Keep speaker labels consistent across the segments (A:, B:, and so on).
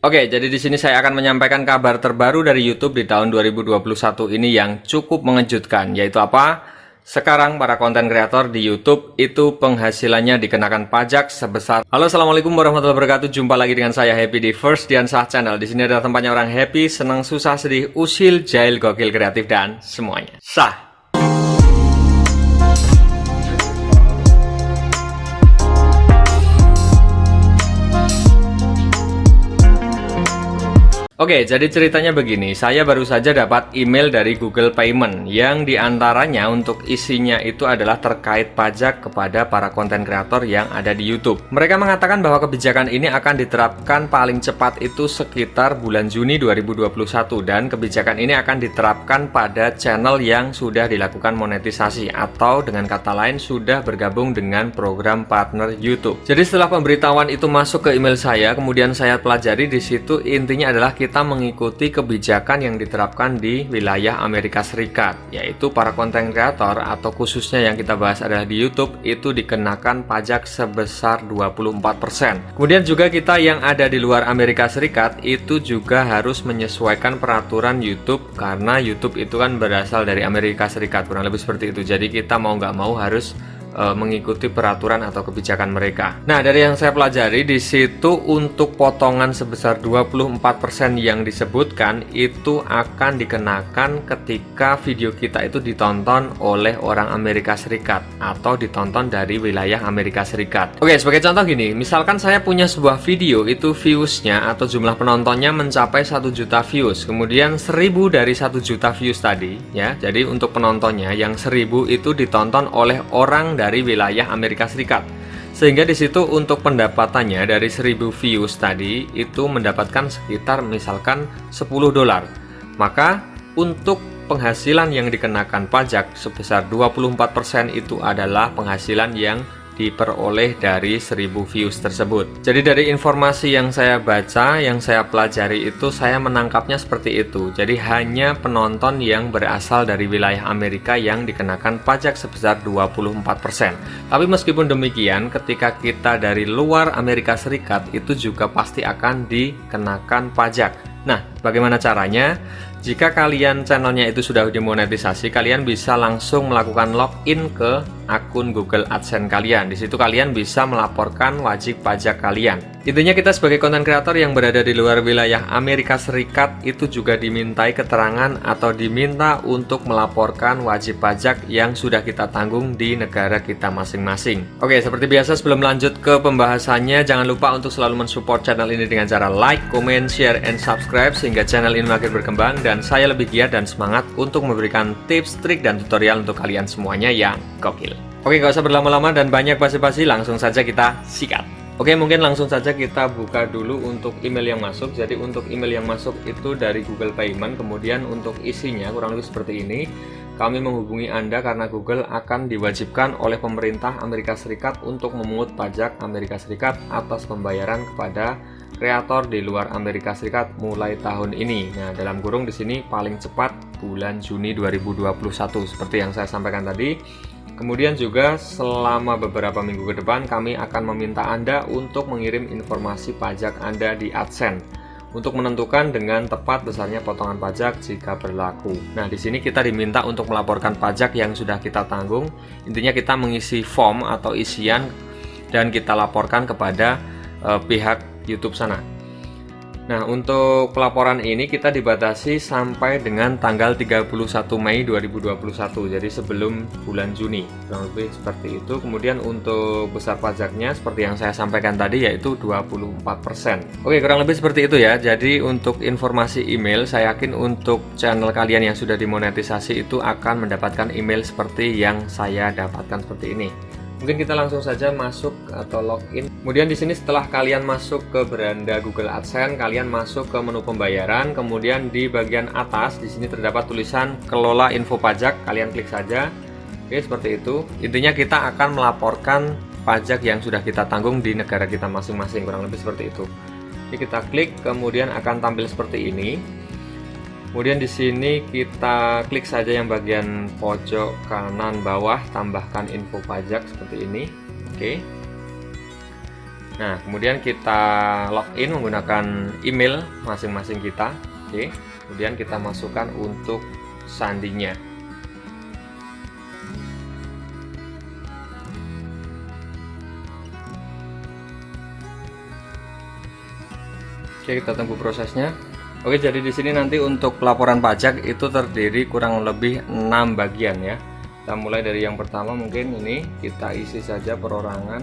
A: Oke, jadi di sini saya akan menyampaikan kabar terbaru dari YouTube di tahun 2021 ini yang cukup mengejutkan, yaitu apa? Sekarang para konten kreator di YouTube itu penghasilannya dikenakan pajak sebesar. Halo, assalamualaikum warahmatullahi wabarakatuh. Jumpa lagi dengan saya Happy di First Diansah Channel. Di sini adalah tempatnya orang happy, senang, susah, sedih, usil, jahil, gokil, kreatif, dan semuanya sah. Oke, jadi ceritanya begini, saya baru saja dapat email dari Google Payment yang diantaranya untuk isinya itu adalah terkait pajak kepada para konten kreator yang ada di YouTube. Mereka mengatakan bahwa kebijakan ini akan diterapkan paling cepat itu sekitar bulan Juni 2021 dan kebijakan ini akan diterapkan pada channel yang sudah dilakukan monetisasi atau dengan kata lain sudah bergabung dengan program partner YouTube. Jadi setelah pemberitahuan itu masuk ke email saya, kemudian saya pelajari di situ intinya adalah kita mengikuti kebijakan yang diterapkan di wilayah Amerika Serikat, yaitu para konten kreator atau khususnya yang kita bahas adalah di YouTube itu dikenakan pajak sebesar 24%. Kemudian juga kita yang ada di luar Amerika Serikat itu juga harus menyesuaikan peraturan YouTube karena YouTube itu kan berasal dari Amerika Serikat, kurang lebih seperti itu. Jadi kita mau nggak mau harus mengikuti peraturan atau kebijakan mereka. Nah, dari yang saya pelajari di situ untuk potongan sebesar 24% yang disebutkan itu akan dikenakan ketika video kita itu ditonton oleh orang Amerika Serikat atau ditonton dari wilayah Amerika Serikat. Oke, sebagai contoh gini, misalkan saya punya sebuah video itu viewsnya atau jumlah penontonnya mencapai 1 juta views, kemudian 1000 dari 1 juta views tadi ya. Jadi untuk penontonnya yang 1000 itu ditonton oleh orang dari wilayah Amerika Serikat. Sehingga di situ untuk pendapatannya dari 1000 views tadi itu mendapatkan sekitar misalkan $10. Maka untuk penghasilan yang dikenakan pajak sebesar 24% itu adalah penghasilan yang diperoleh dari 1000 views tersebut. Jadi dari informasi yang saya baca, yang saya pelajari itu saya menangkapnya seperti itu. Jadi hanya penonton yang berasal dari wilayah Amerika yang dikenakan pajak sebesar 24%. Tapi meskipun demikian, ketika kita dari luar Amerika Serikat itu juga pasti akan dikenakan pajak. Nah, bagaimana caranya? Jika kalian channelnya itu sudah dimonetisasi, kalian bisa langsung melakukan login ke akun Google AdSense kalian. Di situ kalian bisa melaporkan wajib pajak kalian. Intinya kita sebagai konten kreator yang berada di luar wilayah Amerika Serikat itu juga dimintai keterangan atau diminta untuk melaporkan wajib pajak yang sudah kita tanggung di negara kita masing-masing. Oke, seperti biasa sebelum lanjut ke pembahasannya, jangan lupa untuk selalu mensupport channel ini dengan cara like, comment, share, and subscribe sehingga channel ini makin berkembang dan saya lebih giat dan semangat untuk memberikan tips, trik, dan tutorial untuk kalian semuanya yang gokil. Oke, gak usah berlama-lama dan banyak basa-basi, langsung saja kita sikat. Oke, mungkin langsung saja kita buka dulu untuk email yang masuk. Jadi untuk email yang masuk itu dari Google Payment, kemudian untuk isinya kurang lebih seperti ini. Kami menghubungi Anda karena Google akan diwajibkan oleh pemerintah Amerika Serikat untuk memungut pajak Amerika Serikat atas pembayaran kepada kreator di luar Amerika Serikat mulai tahun ini. Nah, dalam kurung di sini paling cepat bulan Juni 2021 seperti yang saya sampaikan tadi. Kemudian juga selama beberapa minggu ke depan kami akan meminta Anda untuk mengirim informasi pajak Anda di AdSense untuk menentukan dengan tepat besarnya potongan pajak jika berlaku. Nah, di sini kita diminta untuk melaporkan pajak yang sudah kita tanggung. Intinya kita mengisi form atau isian dan kita laporkan kepada pihak YouTube sana. Nah, untuk pelaporan ini kita dibatasi sampai dengan tanggal 31 Mei 2021. Jadi sebelum bulan Juni, kurang lebih seperti itu. Kemudian untuk besar pajaknya seperti yang saya sampaikan tadi yaitu 24%. Oke, kurang lebih seperti itu ya. Jadi untuk informasi email, saya yakin untuk channel kalian yang sudah dimonetisasi itu akan mendapatkan email seperti yang saya dapatkan seperti ini. Mungkin kita langsung saja masuk atau login. Kemudian di sini setelah kalian masuk ke beranda Google AdSense, kalian masuk ke menu pembayaran. Kemudian di bagian atas di sini terdapat tulisan kelola info pajak. Kalian klik saja. Oke, seperti itu. Intinya kita akan melaporkan pajak yang sudah kita tanggung di negara kita masing-masing. Kurang lebih seperti itu. Jadi kita klik, kemudian akan tampil seperti ini. Kemudian di sini kita klik saja yang bagian pojok kanan bawah, tambahkan info pajak seperti ini. Oke. Nah, kemudian kita login menggunakan email masing-masing kita. Oke, kemudian kita masukkan untuk sandinya. Oke, kita tunggu prosesnya. Oke, jadi di sini nanti untuk laporan pajak itu terdiri kurang lebih 6 bagian ya. Kita mulai dari yang pertama, mungkin ini kita isi saja perorangan.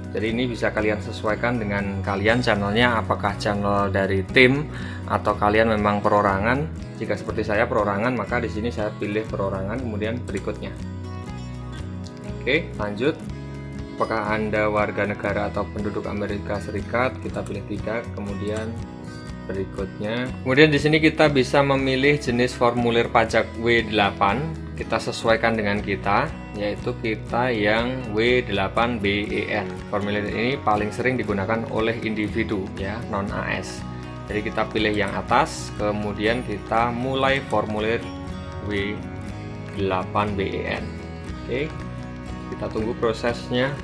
A: Jadi ini bisa kalian sesuaikan dengan kalian channelnya, apakah channel dari tim atau kalian memang perorangan. Jika seperti saya perorangan, maka di sini saya pilih perorangan, kemudian berikutnya. Oke, lanjut. Apakah Anda warga negara atau penduduk Amerika Serikat? Kita pilih tidak, kemudian berikutnya. Kemudian di sini kita bisa memilih jenis formulir pajak W8. Kita sesuaikan dengan kita, yaitu kita yang W8BEN. Formulir ini paling sering digunakan oleh individu ya, non AS. Jadi kita pilih yang atas, kemudian kita mulai formulir W8BEN. Oke, kita tunggu prosesnya.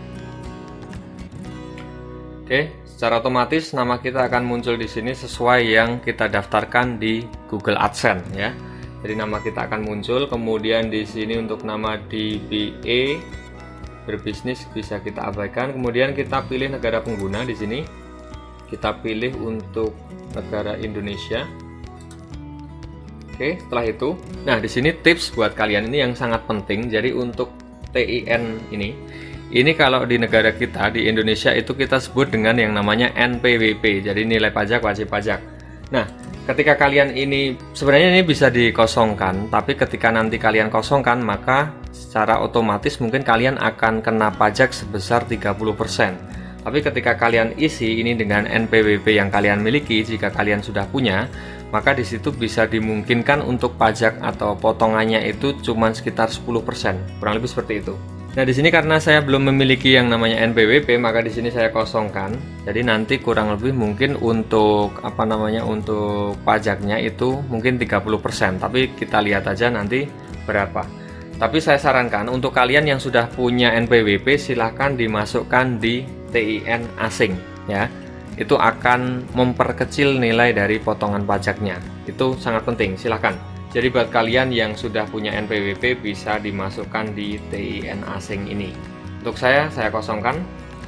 A: Oke, secara otomatis nama kita akan muncul di sini sesuai yang kita daftarkan di Google AdSense ya. Jadi nama kita akan muncul, kemudian di sini untuk nama DBA berbisnis bisa kita abaikan. Kemudian kita pilih negara pengguna di sini. Kita pilih untuk negara Indonesia. Oke, setelah itu, nah di sini tips buat kalian ini yang sangat penting. Jadi untuk TIN ini kalau di negara kita di Indonesia itu kita sebut dengan yang namanya NPWP. Jadi nilai pajak wajib pajak. Nah, ketika kalian ini sebenarnya ini bisa dikosongkan, tapi ketika nanti kalian kosongkan maka secara otomatis mungkin kalian akan kena pajak sebesar 30%. Tapi ketika kalian isi ini dengan NPWP yang kalian miliki, jika kalian sudah punya, maka di situ bisa dimungkinkan untuk pajak atau potongannya itu cuma sekitar 10%, kurang lebih seperti itu. Nah, di sini karena saya belum memiliki yang namanya NPWP, maka di sini saya kosongkan. Jadi nanti kurang lebih mungkin untuk untuk pajaknya itu mungkin 30%, tapi kita lihat aja nanti berapa. Tapi saya sarankan untuk kalian yang sudah punya NPWP silahkan dimasukkan di TIN asing ya. Itu akan memperkecil nilai dari potongan pajaknya. Itu sangat penting, silahkan. Jadi buat kalian yang sudah punya NPWP bisa dimasukkan di TIN asing ini. Untuk saya kosongkan.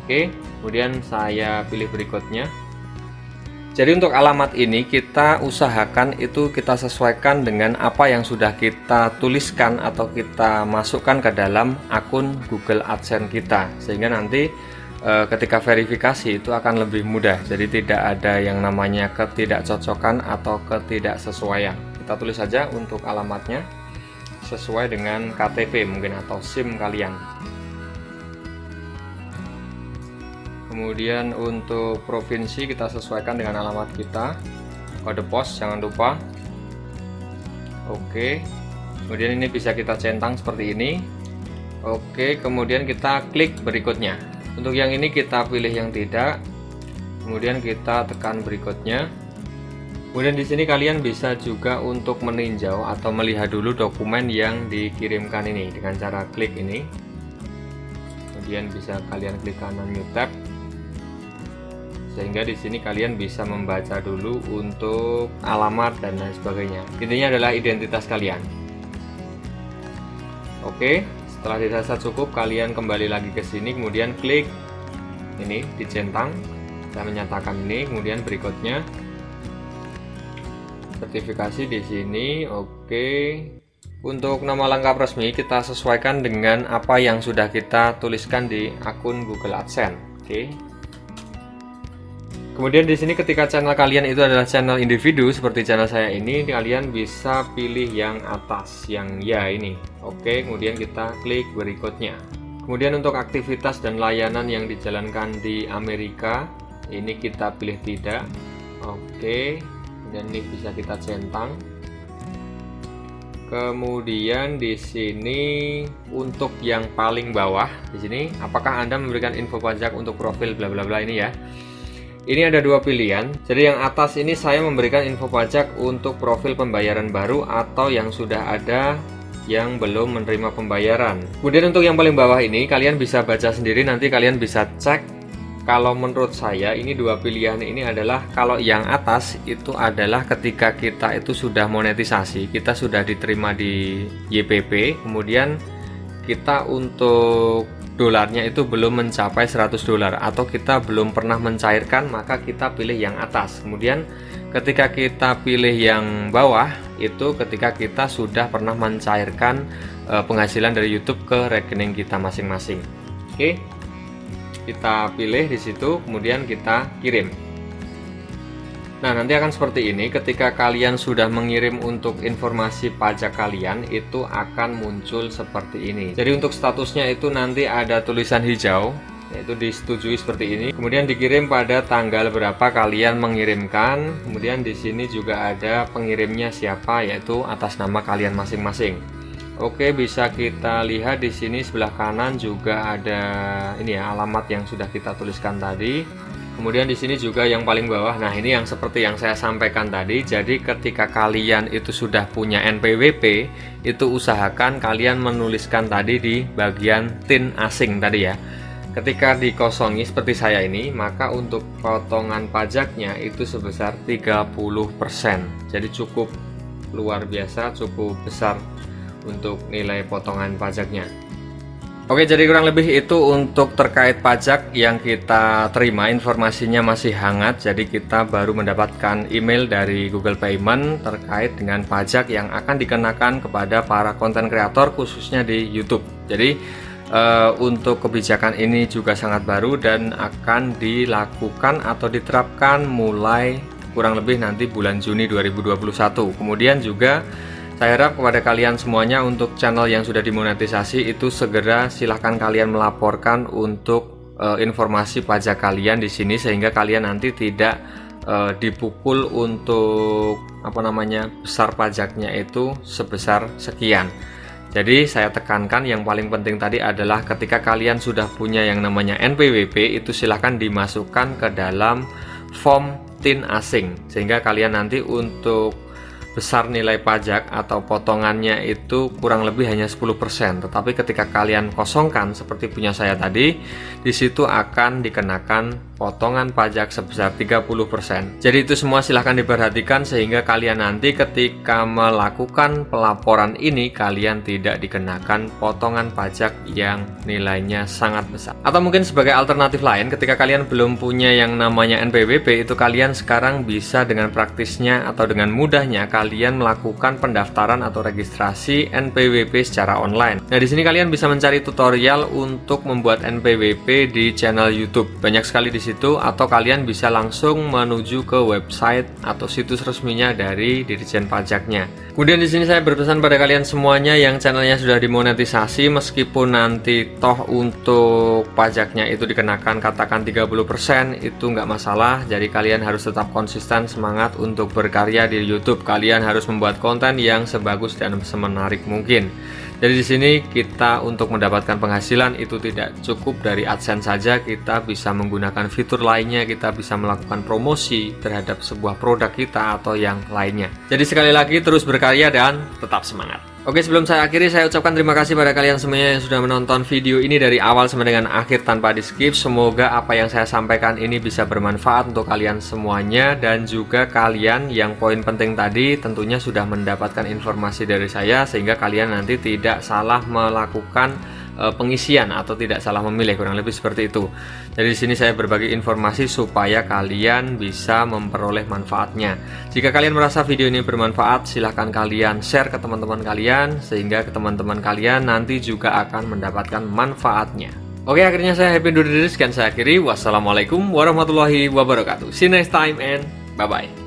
A: Oke, kemudian saya pilih berikutnya. Jadi untuk alamat ini kita usahakan itu kita sesuaikan dengan apa yang sudah kita tuliskan atau kita masukkan ke dalam akun Google AdSense kita. Sehingga nanti ketika verifikasi itu akan lebih mudah. Jadi tidak ada yang namanya ketidakcocokan atau ketidaksesuaian. Kita tulis saja untuk alamatnya sesuai dengan KTP mungkin atau SIM kalian. Kemudian untuk provinsi kita sesuaikan dengan alamat kita. Kode pos jangan lupa. Oke. Kemudian ini bisa kita centang seperti ini. Oke, kemudian kita klik berikutnya. Untuk yang ini kita pilih yang tidak. Kemudian kita tekan berikutnya. Kemudian di sini kalian bisa juga untuk meninjau atau melihat dulu dokumen yang dikirimkan ini dengan cara klik ini. Kemudian bisa kalian klik kanan New Tab. Sehingga di sini kalian bisa membaca dulu untuk alamat dan lain sebagainya. Intinya adalah identitas kalian. Oke, setelah dirasa cukup kalian kembali lagi ke sini, kemudian klik ini dicentang. Saya menyatakan ini, kemudian berikutnya sertifikasi di sini. Oke. Untuk nama lengkap resmi kita sesuaikan dengan apa yang sudah kita tuliskan di akun Google AdSense. Oke. Kemudian di sini ketika channel kalian itu adalah channel individu seperti channel saya ini, kalian bisa pilih yang atas, yang ya ini. Oke, kemudian kita klik berikutnya. Kemudian untuk aktivitas dan layanan yang dijalankan di Amerika, ini kita pilih tidak. Oke. Dan ini bisa kita centang. Kemudian di sini untuk yang paling bawah di sini, apakah Anda memberikan info pajak untuk profil bla bla bla ini ya. Ini ada dua pilihan. Jadi yang atas ini saya memberikan info pajak untuk profil pembayaran baru atau yang sudah ada yang belum menerima pembayaran. Kemudian untuk yang paling bawah ini kalian bisa baca sendiri, nanti kalian bisa cek kalau menurut saya ini dua pilihan ini adalah, kalau yang atas itu adalah ketika kita itu sudah monetisasi, kita sudah diterima di YPP, kemudian kita untuk dolarnya itu belum mencapai 100 dolar atau kita belum pernah mencairkan, maka kita pilih yang atas. Kemudian ketika kita pilih yang bawah itu ketika kita sudah pernah mencairkan penghasilan dari YouTube ke rekening kita masing-masing. Oke, kita pilih di situ, kemudian kita kirim. Nah, nanti akan seperti ini. Ketika kalian sudah mengirim untuk informasi pajak kalian, itu akan muncul seperti ini. Jadi untuk statusnya itu nanti ada tulisan hijau, yaitu disetujui seperti ini. Kemudian dikirim pada tanggal berapa kalian mengirimkan. Kemudian di sini juga ada pengirimnya siapa, yaitu atas nama kalian masing-masing. Oke, bisa kita lihat di sini sebelah kanan juga ada ini ya, alamat yang sudah kita tuliskan tadi. Kemudian di sini juga yang paling bawah. Nah, ini yang seperti yang saya sampaikan tadi. Jadi ketika kalian itu sudah punya NPWP, itu usahakan kalian menuliskan tadi di bagian TIN asing tadi ya. Ketika dikosongi seperti saya ini, maka untuk potongan pajaknya itu sebesar 30%. Jadi cukup luar biasa, cukup besar untuk nilai potongan pajaknya. Oke, jadi kurang lebih itu untuk terkait pajak yang kita terima. Informasinya masih hangat, jadi kita baru mendapatkan email dari Google Payment terkait dengan pajak yang akan dikenakan kepada para konten kreator khususnya di YouTube. Jadi untuk kebijakan ini juga sangat baru dan akan dilakukan atau diterapkan mulai kurang lebih nanti bulan Juni 2021. Kemudian juga saya harap kepada kalian semuanya untuk channel yang sudah dimonetisasi itu segera silahkan kalian melaporkan untuk informasi pajak kalian di sini, sehingga kalian nanti tidak dipukul untuk besar pajaknya itu sebesar sekian. Jadi saya tekankan yang paling penting tadi adalah ketika kalian sudah punya yang namanya NPWP itu silahkan dimasukkan ke dalam form TIN asing, sehingga kalian nanti untuk besar nilai pajak atau potongannya itu kurang lebih hanya 10%. Tetapi ketika kalian kosongkan seperti punya saya tadi, di situ akan dikenakan potongan pajak sebesar 30%. Jadi itu semua silahkan diperhatikan sehingga kalian nanti ketika melakukan pelaporan ini kalian tidak dikenakan potongan pajak yang nilainya sangat besar. Atau mungkin sebagai alternatif lain, ketika kalian belum punya yang namanya NPWP, itu kalian sekarang bisa dengan praktisnya atau dengan mudahnya kalian melakukan pendaftaran atau registrasi NPWP secara online. Nah, di sini kalian bisa mencari tutorial untuk membuat NPWP di channel YouTube. Banyak sekali di situ, atau kalian bisa langsung menuju ke website atau situs resminya dari Dirjen Pajaknya. Kemudian di sini saya berpesan pada kalian semuanya yang channelnya sudah dimonetisasi, meskipun nanti toh untuk pajaknya itu dikenakan katakan 30%, itu nggak masalah. Jadi kalian harus tetap konsisten semangat untuk berkarya di YouTube. Kalian harus membuat konten yang sebagus dan semenarik mungkin. Jadi di sini kita untuk mendapatkan penghasilan itu tidak cukup dari AdSense saja, kita bisa menggunakan fitur lainnya, kita bisa melakukan promosi terhadap sebuah produk kita atau yang lainnya. Jadi sekali lagi terus berkarya dan tetap semangat. Oke, sebelum saya akhiri, saya ucapkan terima kasih pada kalian semuanya yang sudah menonton video ini dari awal sampai dengan akhir tanpa di skip. Semoga apa yang saya sampaikan ini bisa bermanfaat untuk kalian semuanya, dan juga kalian yang poin penting tadi tentunya sudah mendapatkan informasi dari saya sehingga kalian nanti tidak salah melakukan pengisian atau tidak salah memilih, kurang lebih seperti itu. Jadi di sini saya berbagi informasi supaya kalian bisa memperoleh manfaatnya. Jika kalian merasa video ini bermanfaat, silahkan kalian share ke teman-teman kalian sehingga ke teman-teman kalian nanti juga akan mendapatkan manfaatnya. Oke, akhirnya saya happy undur diri, sekian saya akhiri. Wassalamualaikum warahmatullahi wabarakatuh. See you next time and bye bye.